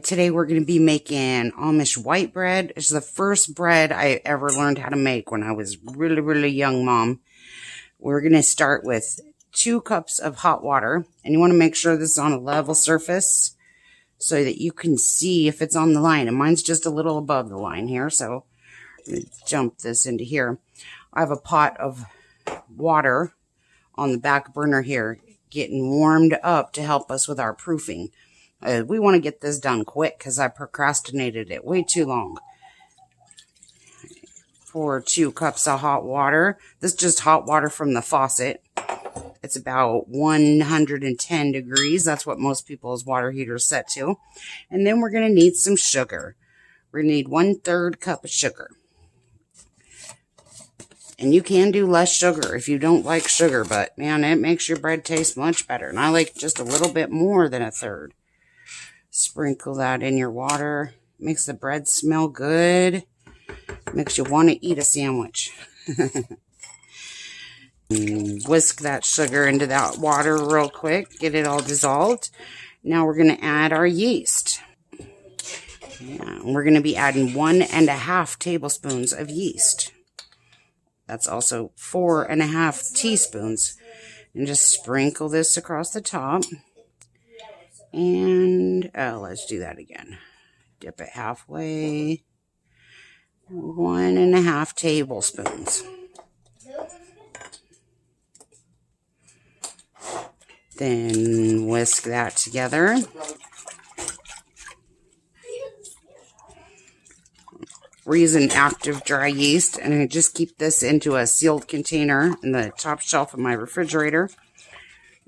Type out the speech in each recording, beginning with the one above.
Today we're going to be making Amish white bread. It's the first bread I ever learned how to make when I was really young, Mom. We're going to start with 2 cups of hot water, and you want to make sure this is on a level surface so that you can see if it's on the line. And mine's just a little above the line here, so I'm going to jump this into here. I have a pot of water on the back burner here getting warmed up to help us with our proofing. We want to get this done quick because I procrastinated it way too long. Pour 2 cups of hot water. This is just hot water from the faucet. It's about 110 degrees. That's what most people's water heaters set to. And then we're going to need some sugar. We're going to need 1/3 cup of sugar. And you can do less sugar if you don't like sugar, but man, it makes your bread taste much better. And I like just a little bit more than 1/3. Sprinkle that in your water. Makes the bread smell good. Makes you want to eat a sandwich. Whisk that sugar into that water real quick. Get it all dissolved. Now we're going to add our yeast. And we're going to be adding 1½ tablespoons of yeast. That's also 4½ teaspoons. And just sprinkle this across the top. And let's do that again. Dip it halfway. 1½ tablespoons. Then whisk that together. We're using active dry yeast, and I just keep this into a sealed container in the top shelf of my refrigerator.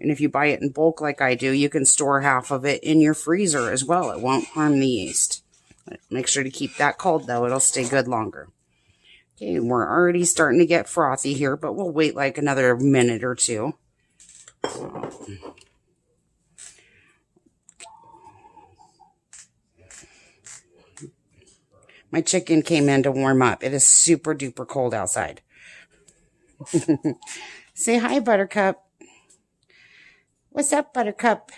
And if you buy it in bulk like I do, you can store half of it in your freezer as well. It won't harm the yeast. Make sure to keep that cold, though. It'll stay good longer. Okay, we're already starting to get frothy here, but we'll wait like another minute or 2. My chicken came in to warm up. It is super duper cold outside. Say hi, Buttercup. What's up, Buttercup?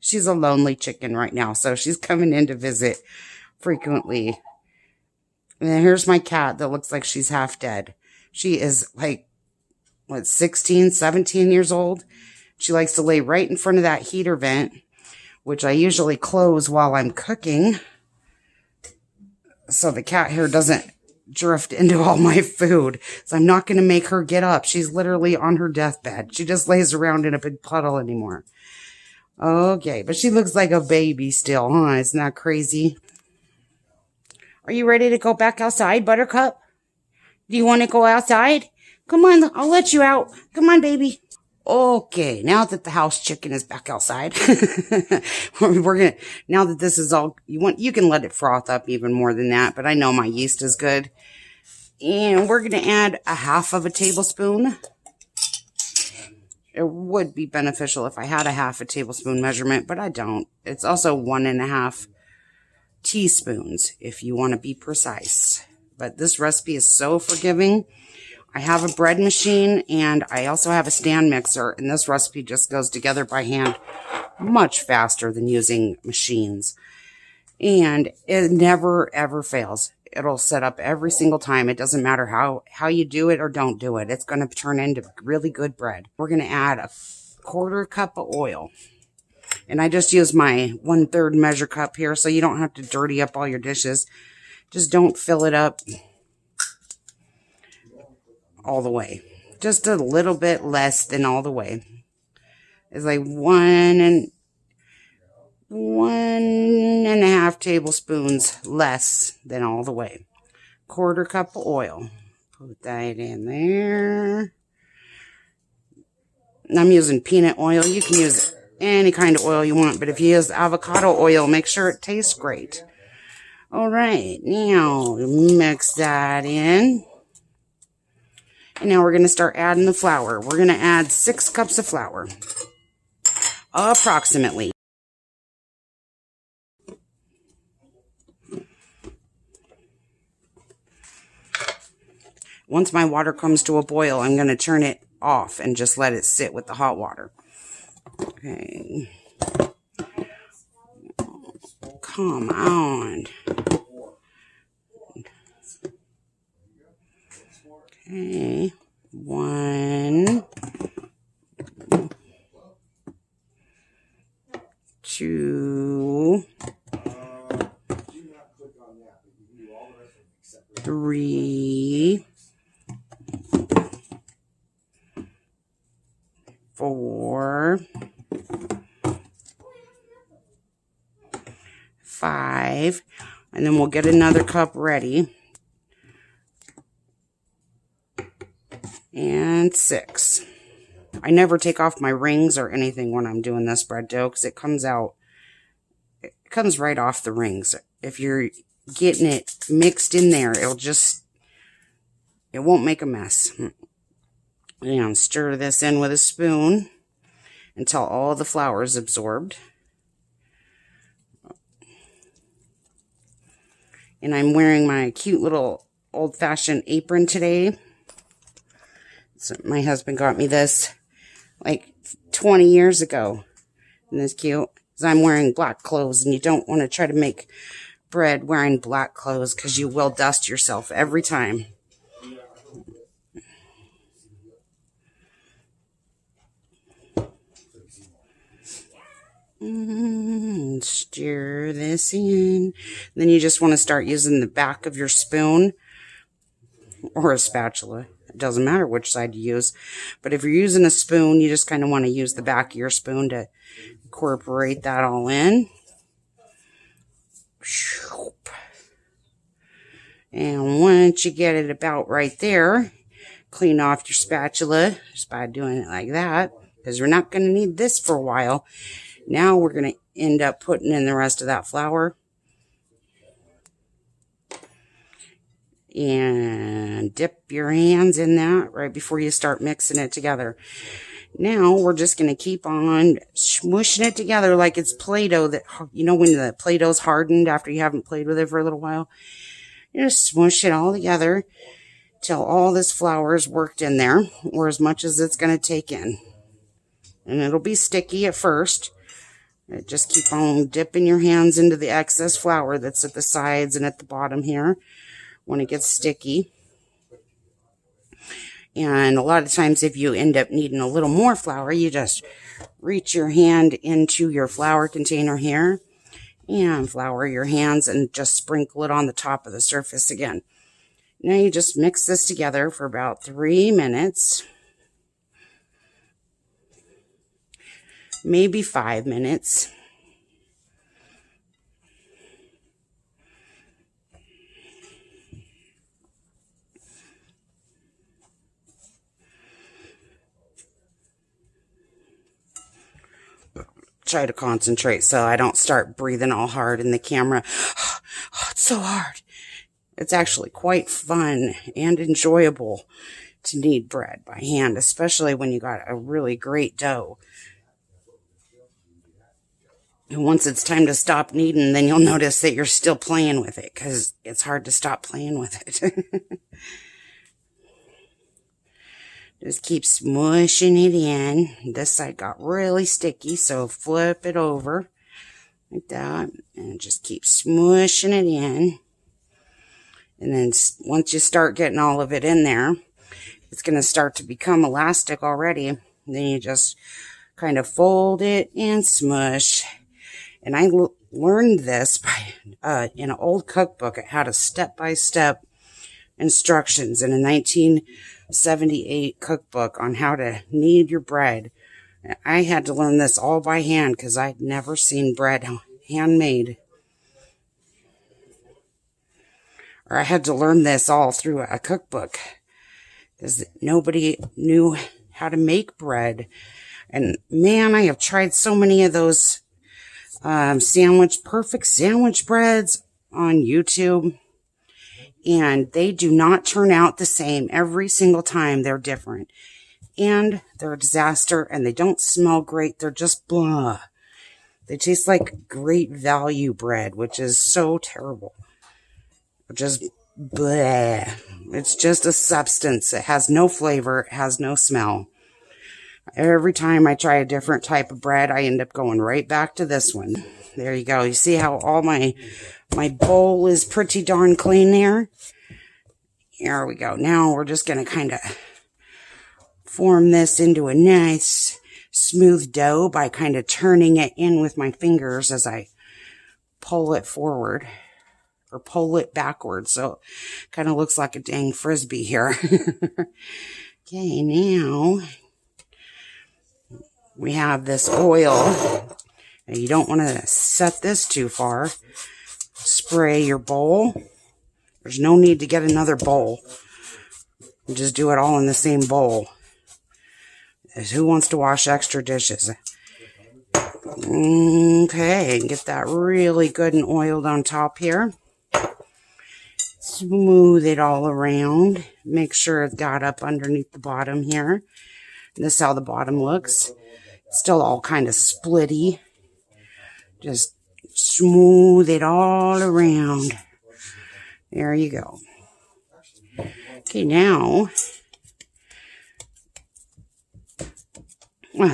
She's a lonely chicken right now, so she's coming in to visit frequently. And then here's my cat that looks like she's half dead. She is like, what, 16, 17 years old? She likes to lay right in front of that heater vent, which I usually close while I'm cooking, so the cat hair doesn't drift into all my food. So I'm not going to make her get up. She's literally on her deathbed. She just lays around in a big puddle anymore. Okay, but she looks like a baby still, huh? Isn't that crazy? Are you ready to go back outside, Buttercup? Do you want to go outside? Come on, I'll let you out. Come on, baby. Okay, now that the house chicken is back outside, now that this is all, you can let it froth up even more than that, but I know my yeast is good. And we're going to add 1/2 tablespoon. It would be beneficial if I had 1/2 tablespoon measurement, but I don't. It's also 1½ teaspoons if you want to be precise. But this recipe is so forgiving. I have a bread machine, and I also have a stand mixer, and this recipe just goes together by hand much faster than using machines. And it never, ever fails. It'll set up every single time. It doesn't matter how you do it or don't do it. It's going to turn into really good bread. We're going to add 1/4 cup of oil. And I just use my 1/3 measure cup here, so you don't have to dirty up all your dishes. Just don't fill it up all the way. Just a little bit less than all the way. It's like 1½ tablespoons less than all the way. 1/4 cup of oil. Put that in there. I'm using peanut oil. You can use any kind of oil you want, but if you use avocado oil, make sure it tastes great. All right, now mix that in. And now we're going to start adding the flour. We're going to add 6 cups of flour, approximately. Once my water comes to a boil, I'm going to turn it off and just let it sit with the hot water. Okay. Come on. Okay. 1, 2, 3, 4, 5, and then we'll get another cup ready. And 6. I never take off my rings or anything when I'm doing this bread dough because it comes right off the rings. If you're getting it mixed in there, it won't make a mess. And stir this in with a spoon until all the flour is absorbed. And I'm wearing my cute little old-fashioned apron today. So my husband got me this like 20 years ago. Isn't this cute? Because I'm wearing black clothes, and you don't want to try to make bread wearing black clothes because you will dust yourself every time. Stir this in. Then you just want to start using the back of your spoon or a spatula. It doesn't matter which side you use. But if you're using a spoon, you just kind of want to use the back of your spoon to incorporate that all in. And once you get it about right there, clean off your spatula just by doing it like that, because we're not going to need this for a while. Now we're going to end up putting in the rest of that flour. And dip your hands in that right before you start mixing it together. Now we're just going to keep on smushing it together like it's Play-Doh. That, you know, when the Play-Doh's hardened after you haven't played with it for a little while. You just smush it all together till all this flour is worked in there, or as much as it's going to take in. And it'll be sticky at first. Just keep on dipping your hands into the excess flour that's at the sides and at the bottom here when it gets sticky. And a lot of times if you end up needing a little more flour, you just reach your hand into your flour container here and flour your hands and just sprinkle it on the top of the surface again. Now you just mix this together for about 3 minutes. Maybe 5 minutes. Try to concentrate so I don't start breathing all hard in the camera. Oh, it's so hard. It's actually quite fun and enjoyable to knead bread by hand, especially when you got a really great dough. And once it's time to stop kneading, then you'll notice that you're still playing with it because it's hard to stop playing with it. Just keep smushing it in. This side got really sticky, so flip it over like that. And just keep smushing it in. And then once you start getting all of it in there, it's going to start to become elastic already. And then you just kind of fold it and smush. And I learned this by in an old cookbook. It had a step-by-step instructions in a 1978 cookbook on how to knead your bread. I had to learn this all by hand because I'd never seen bread handmade. Or I had to learn this all through a cookbook because nobody knew how to make bread. And man, I have tried so many of those perfect sandwich breads on YouTube, and they do not turn out the same every single time. They're different, and they're a disaster, and they don't smell great. They're just blah. They taste like Great Value bread, which is so terrible. Just blah. It's just a substance. It has no flavor. It has no smell. Every time I try a different type of bread, I end up going right back to this one. There you go. You see how all my bowl is pretty darn clean there? Here we go. Now we're just going to kind of form this into a nice smooth dough by kind of turning it in with my fingers as I pull it forward or pull it backwards. So it kind of looks like a dang frisbee here. Okay, now we have this oil. Now you don't want to set this too far. Spray your bowl. There's no need to get another bowl. You just do it all in the same bowl. Who wants to wash extra dishes? Okay, get that really good and oiled on top here. Smooth it all around. Make sure it got up underneath the bottom here. This is how the bottom looks. It's still all kind of splitty. Just smooth it all around. There you go. Okay, now,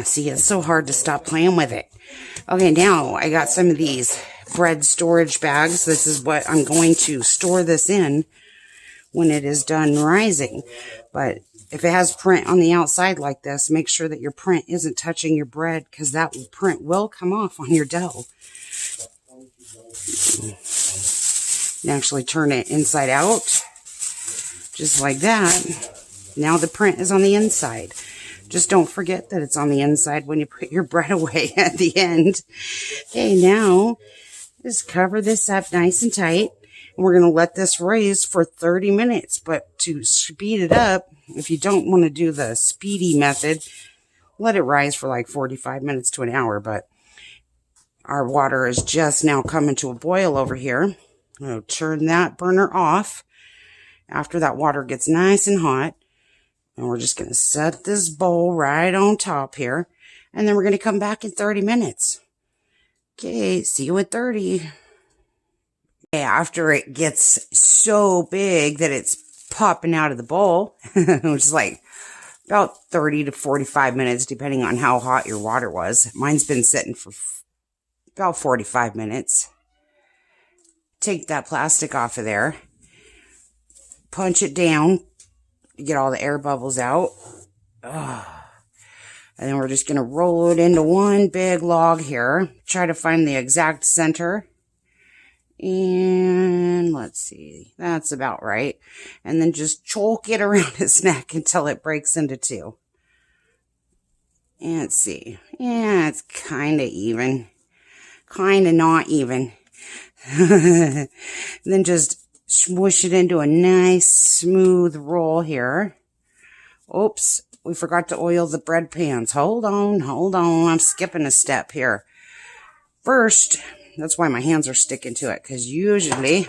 see, it's so hard to stop playing with it. Okay, now I got some of these bread storage bags. This is what I'm going to store this in when it is done rising. But if it has print on the outside like this, make sure that your print isn't touching your bread, because that print will come off on your dough. And actually turn it inside out, just like that. Now the print is on the inside. Just don't forget that it's on the inside when you put your bread away at the end. Okay, now just cover this up nice and tight. And we're going to let this rise for 30 minutes. But to speed it up, if you don't want to do the speedy method, let it rise for like 45 minutes to an hour. But our water is just now coming to a boil over here. I'm going to turn that burner off after that water gets nice and hot. And we're just going to set this bowl right on top here. And then we're going to come back in 30 minutes. Okay, see you at 30. Okay, after it gets so big that it's popping out of the bowl, which is like about 30 to 45 minutes, depending on how hot your water was. Mine's been sitting for about 45 minutes. Take that plastic off of there. Punch it down. Get all the air bubbles out. And then we're just going to roll it into one big log here. Try to find the exact center. And let's see. That's about right. And then just choke it around its neck until it breaks into two. And let's see. Yeah, it's kind of even. Kind of not even. Then just smoosh it into a nice smooth roll here. Oops, we forgot to oil the bread pans. Hold on. I'm skipping a step here. First, that's why my hands are sticking to it, because usually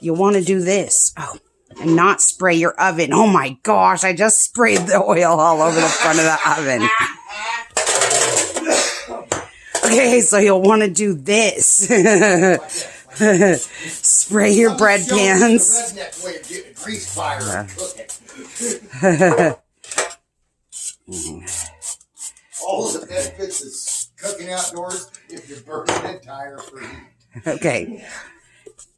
you want to do this. Oh, and not spray your oven. Oh my gosh, I just sprayed the oil all over the front of the oven. Okay, so you'll want to do this. Spray your bread pans. All the benefits is cooking outdoors if you're burning it tire free. Okay.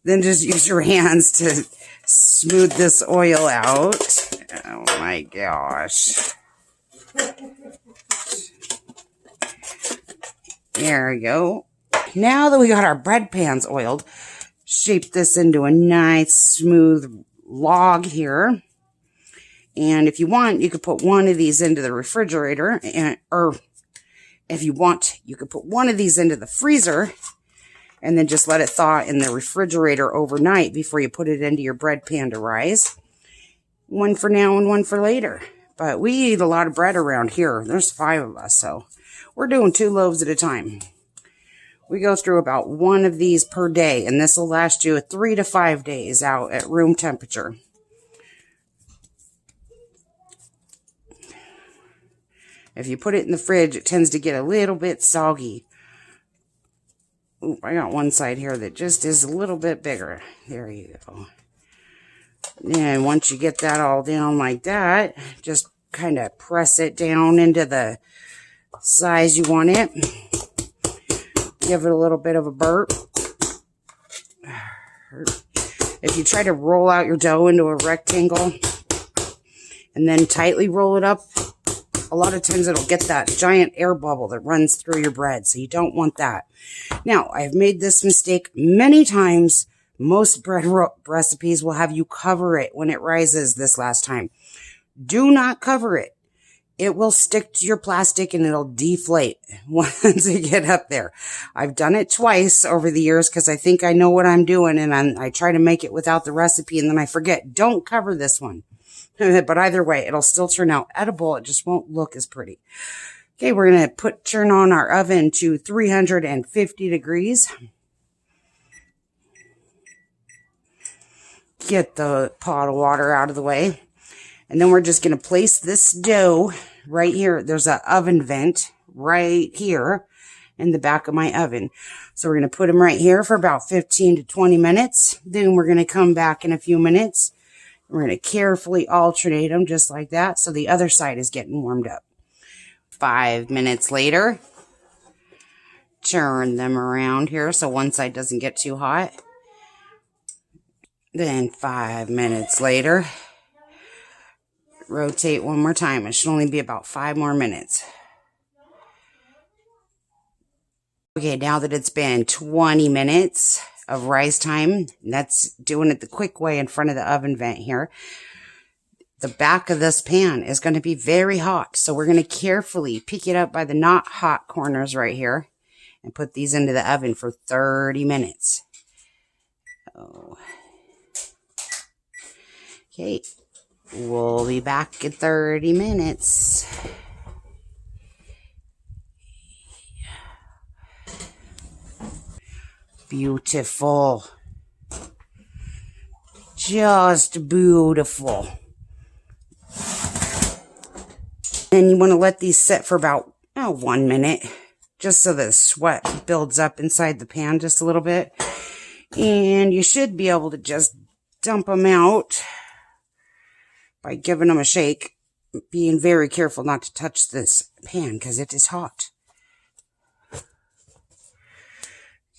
Then just use your hands to smooth this oil out. Oh my gosh. There we go. Now that we got our bread pans oiled, shape this into a nice smooth log here. And if you want, you could put one of these into the refrigerator, or if you want, you could put one of these into the freezer and then just let it thaw in the refrigerator overnight before you put it into your bread pan to rise. One for now and one for later. But we eat a lot of bread around here. There's 5 of us, so we're doing 2 loaves at a time. We go through about 1 of these per day, and this will last you 3 to 5 days out at room temperature. If you put it in the fridge, it tends to get a little bit soggy. Ooh, I got one side here that just is a little bit bigger. There you go. And once you get that all down like that, just kind of press it down into the size you want it. give it a little bit of a burp. If you try to roll out your dough into a rectangle and then tightly roll it up, a lot of times it'll get that giant air bubble that runs through your bread. So you don't want that. Now, I've made this mistake many times. Most bread recipes will have you cover it when it rises this last time. Do not cover it. It will stick to your plastic and it'll deflate once you get up there. I've done it twice over the years because I think I know what I'm doing, and I try to make it without the recipe and then I forget. Don't cover this one. But either way, it'll still turn out edible. It just won't look as pretty. Okay, we're going to turn on our oven to 350 degrees. Get the pot of water out of the way. And then we're just going to place this dough right here. There's an oven vent right here in the back of my oven. So we're going to put them right here for about 15 to 20 minutes. Then we're going to come back in a few minutes. We're going to carefully alternate them just like that. So the other side is getting warmed up. 5 minutes later, turn them around here so one side doesn't get too hot. Then 5 minutes later, rotate one more time. It should only be about 5 more minutes. Okay, now that it's been 20 minutes of rise time, that's doing it the quick way in front of the oven vent here. The back of this pan is going to be very hot. So we're going to carefully pick it up by the not hot corners right here and put these into the oven for 30 minutes. Oh. Okay, we'll be back in 30 minutes. Beautiful. Just beautiful. And you want to let these sit for about 1 minute, just so the sweat builds up inside the pan just a little bit. And you should be able to just dump them out by giving them a shake, being very careful not to touch this pan because it is hot.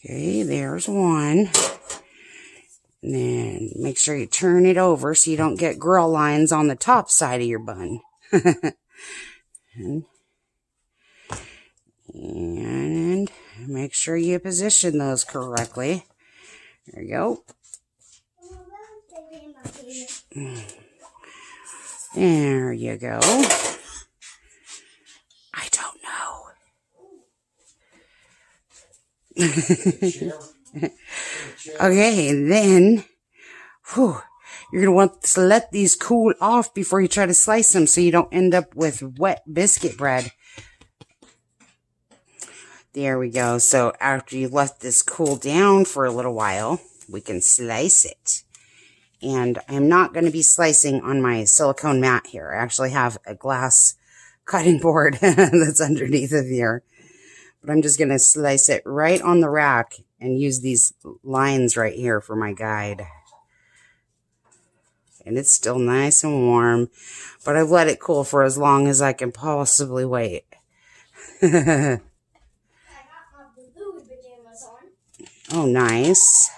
Okay, there's one. And then make sure you turn it over so you don't get grill lines on the top side of your bun. And make sure you position those correctly. There you go. There you go. I don't know. Okay, then you're going to want to let these cool off before you try to slice them so you don't end up with wet biscuit bread. There we go. So after you let this cool down for a little while, we can slice it. And I'm not going to be slicing on my silicone mat here. I actually have a glass cutting board that's underneath of here. But I'm just going to slice it right on the rack and use these lines right here for my guide. And it's still nice and warm, but I've let it cool for as long as I can possibly wait. I got my blue pajamas on. Oh, nice.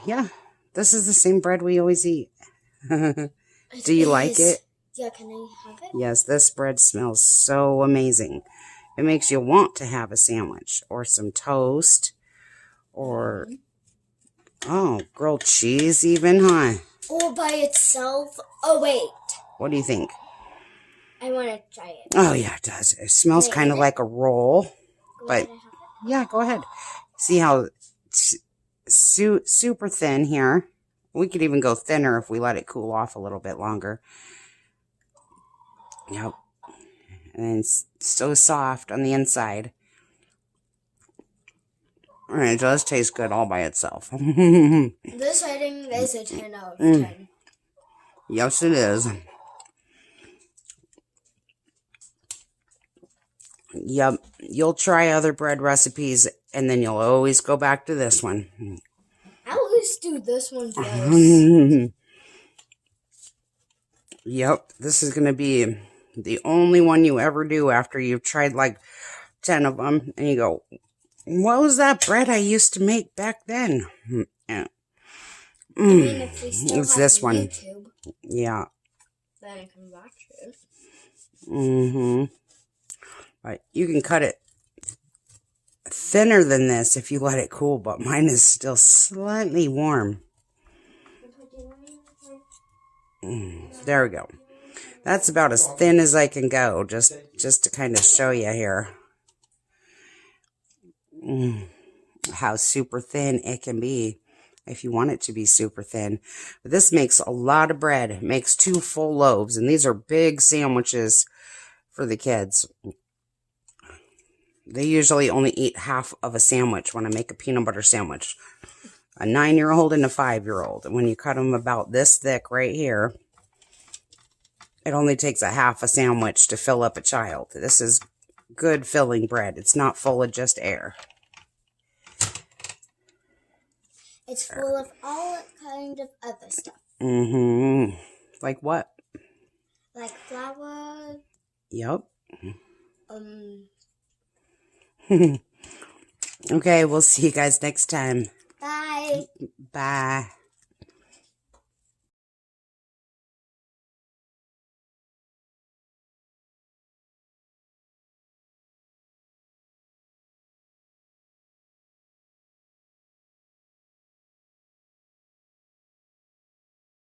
Yeah, this is the same bread we always eat. Do you like it? Yeah, can I have it? Yes, this bread smells so amazing. It makes you want to have a sandwich or some toast or, grilled cheese even, huh? Or by itself. Oh, wait. What do you think? I want to try it. Oh, yeah, it does. It smells kind of like a roll. But, yeah, go ahead. See how super thin here. We could even go thinner if we let it cool off a little bit longer. Yep. And it's so soft on the inside. And it does taste good all by itself. This rating is a 10 out of 10. Yes, it is. Yep. You'll try other bread recipes, and then you'll always go back to this one. I always do this one first. Yep, this is going to be the only one you ever do after you've tried like 10 of them. And you go, what was that bread I used to make back then? Yeah. I mean, if we still It's have this one. YouTube, Yeah. then I can watch it. But you can cut it thinner than this if you let it cool, but mine is still slightly warm. There we go. That's about as thin as I can go, just to kind of show you here how super thin it can be if you want it to be super thin. But this makes a lot of bread. It makes 2 full loaves, and these are big sandwiches for the kids. They usually only eat half of a sandwich when I make a peanut butter sandwich. A 9-year-old and a 5-year-old. And when you cut them about this thick right here, it only takes a half a sandwich to fill up a child. This is good filling bread. It's not full of just air. It's full of all kind of other stuff. Like what? Like flour. Yep. Okay, we'll see you guys next time. Bye. Bye.